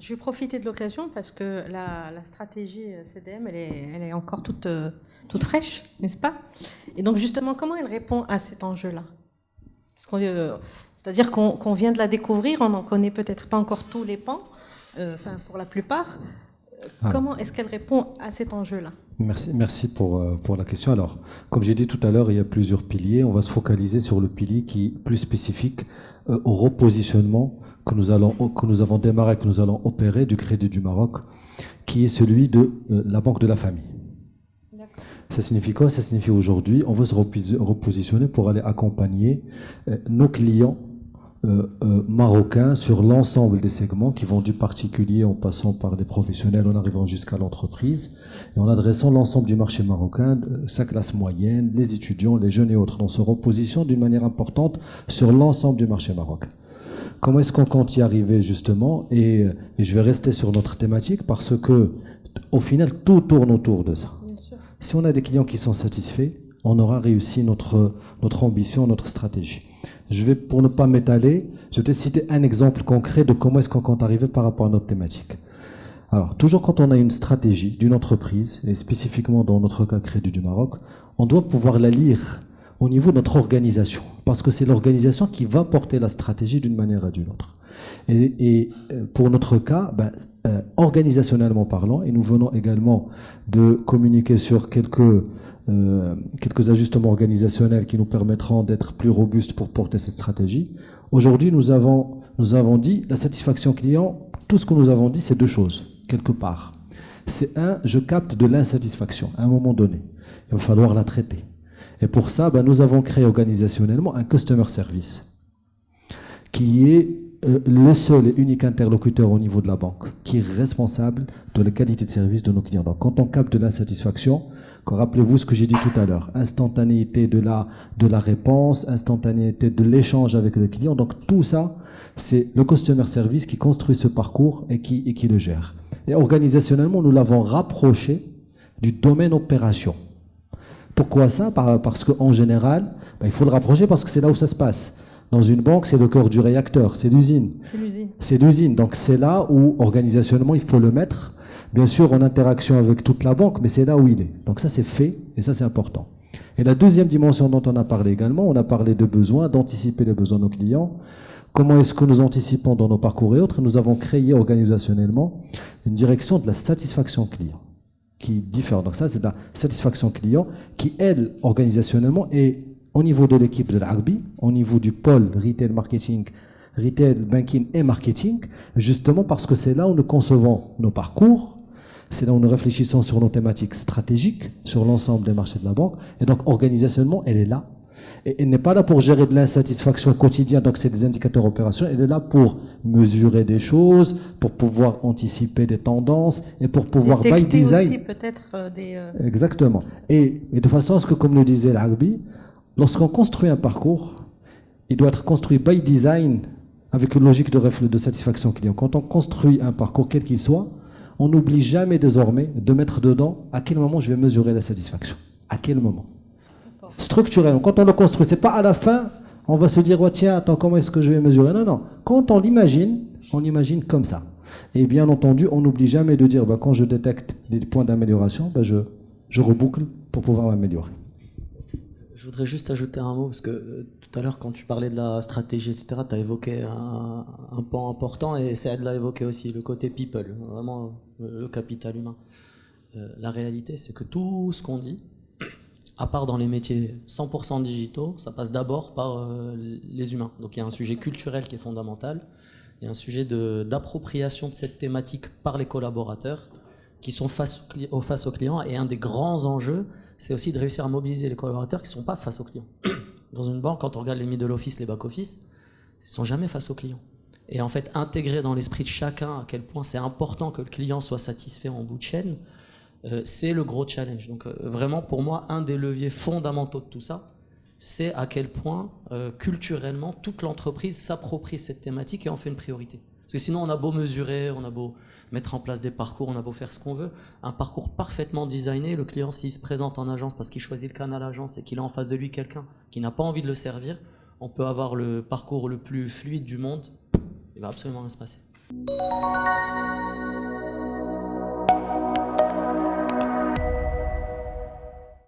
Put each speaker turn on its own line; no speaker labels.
Je vais profiter de l'occasion parce que la stratégie CDM, elle est encore toute fraîche, n'est-ce pas? Et donc justement, comment elle répond à cet enjeu-là? C'est-à-dire qu'on vient de la découvrir, on n'en connaît peut-être pas encore tous les pans, enfin pour la plupart. Comment est-ce qu'elle répond à cet enjeu-là?
Merci pour la question. Alors, comme j'ai dit tout à l'heure, il y a plusieurs piliers. On va se focaliser sur le pilier qui est plus spécifique au repositionnement que nous avons démarré, que nous allons opérer du Crédit du Maroc, qui est celui de la banque de la famille. Ça signifie quoi? Ça signifie aujourd'hui, on veut se repositionner pour aller accompagner nos clients marocains sur l'ensemble des segments qui vont du particulier en passant par des professionnels, en arrivant jusqu'à l'entreprise et en adressant l'ensemble du marché marocain, sa classe moyenne, les étudiants, les jeunes et autres. On se repositionne d'une manière importante sur l'ensemble du marché marocain. Comment est-ce qu'on compte y arriver justement? Et je vais rester sur notre thématique parce que au final tout tourne autour de ça. Si on a des clients qui sont satisfaits, on aura réussi notre ambition, notre stratégie. Je vais, pour ne pas m'étaler, je vais te citer un exemple concret de comment est-ce qu'on compte arriver par rapport à notre thématique. Alors, toujours quand on a une stratégie d'une entreprise, et spécifiquement dans notre cas Crédit du Maroc, on doit pouvoir la lire au niveau de notre organisation, parce que c'est l'organisation qui va porter la stratégie d'une manière ou d'une autre. Et pour notre cas, organisationnellement parlant, et nous venons également de communiquer sur quelques ajustements organisationnels qui nous permettront d'être plus robustes pour porter cette stratégie. Aujourd'hui, nous avons dit, la satisfaction client, tout ce que nous avons dit, c'est deux choses, quelque part. C'est je capte de l'insatisfaction à un moment donné. Il va falloir la traiter. Et pour ça, nous avons créé organisationnellement un customer service qui est le seul et unique interlocuteur au niveau de la banque qui est responsable de la qualité de service de nos clients. Donc, quand on capte de l'insatisfaction, rappelez-vous ce que j'ai dit tout à l'heure, instantanéité de la réponse, instantanéité de l'échange avec le client. Donc, tout ça, c'est le customer service qui construit ce parcours et qui le gère. Et organisationnellement, nous l'avons rapproché du domaine opération. Pourquoi ça? Parce qu'en général, il faut le rapprocher parce que c'est là où ça se passe. Dans une banque, c'est le cœur du réacteur, c'est l'usine. C'est l'usine. Donc c'est là où, organisationnellement, il faut le mettre. Bien sûr, en interaction avec toute la banque, mais c'est là où il est. Donc ça, c'est fait, et ça, c'est important. Et la deuxième dimension dont on a parlé également, on a parlé de besoins, d'anticiper les besoins de nos clients. Comment est-ce que nous anticipons dans nos parcours et autres? Nous avons créé organisationnellement une direction de la satisfaction client qui diffère. Donc ça, c'est de la satisfaction client qui, elle, organisationnellement, est au niveau de l'équipe de l'Arbi, au niveau du pôle retail marketing, retail banking et marketing, justement parce que c'est là où nous concevons nos parcours, c'est là où nous réfléchissons sur nos thématiques stratégiques, sur l'ensemble des marchés de la banque, et donc organisationnellement, elle est là. Et elle n'est pas là pour gérer de l'insatisfaction quotidienne, donc c'est des indicateurs opérationnels, elle est là pour mesurer des choses, pour pouvoir anticiper des tendances, et pour pouvoir by design...
aussi peut-être des...
Exactement. Et de façon à ce que, comme le disait l'Arbi, lorsqu'on construit un parcours, il doit être construit by design avec une logique de satisfaction client. Quand on construit un parcours, quel qu'il soit, on n'oublie jamais désormais de mettre dedans à quel moment je vais mesurer la satisfaction. À quel moment. Structurellement. Quand on le construit, c'est pas à la fin, on va se dire, oh, tiens, attends, comment est-ce que je vais mesurer? Non, non. Quand on l'imagine, on imagine comme ça. Et bien entendu, on n'oublie jamais de dire, quand je détecte des points d'amélioration, je reboucle pour pouvoir m'améliorer.
Je voudrais juste ajouter un mot, parce que tout à l'heure, quand tu parlais de la stratégie, etc., tu as évoqué un pan important, et Saad l'a évoqué aussi, le côté people, vraiment le capital humain. La réalité, c'est que tout ce qu'on dit, à part dans les métiers 100% digitaux, ça passe d'abord par les humains. Donc il y a un sujet culturel qui est fondamental, il y a un sujet d'appropriation de cette thématique par les collaborateurs qui sont face aux clients, et un des grands enjeux, c'est aussi de réussir à mobiliser les collaborateurs qui ne sont pas face aux clients. Dans une banque, quand on regarde les middle office, les back office, ils ne sont jamais face aux clients. Et en fait, intégrer dans l'esprit de chacun à quel point c'est important que le client soit satisfait en bout de chaîne, c'est le gros challenge. Donc vraiment, pour moi, un des leviers fondamentaux de tout ça, c'est à quel point, culturellement, toute l'entreprise s'approprie cette thématique et en fait une priorité. Parce que sinon, on a beau mesurer, on a beau mettre en place des parcours, on a beau faire ce qu'on veut, un parcours parfaitement designé, le client, s'il se présente en agence parce qu'il choisit le canal agence et qu'il a en face de lui quelqu'un qui n'a pas envie de le servir, on peut avoir le parcours le plus fluide du monde, il va absolument rien se passer.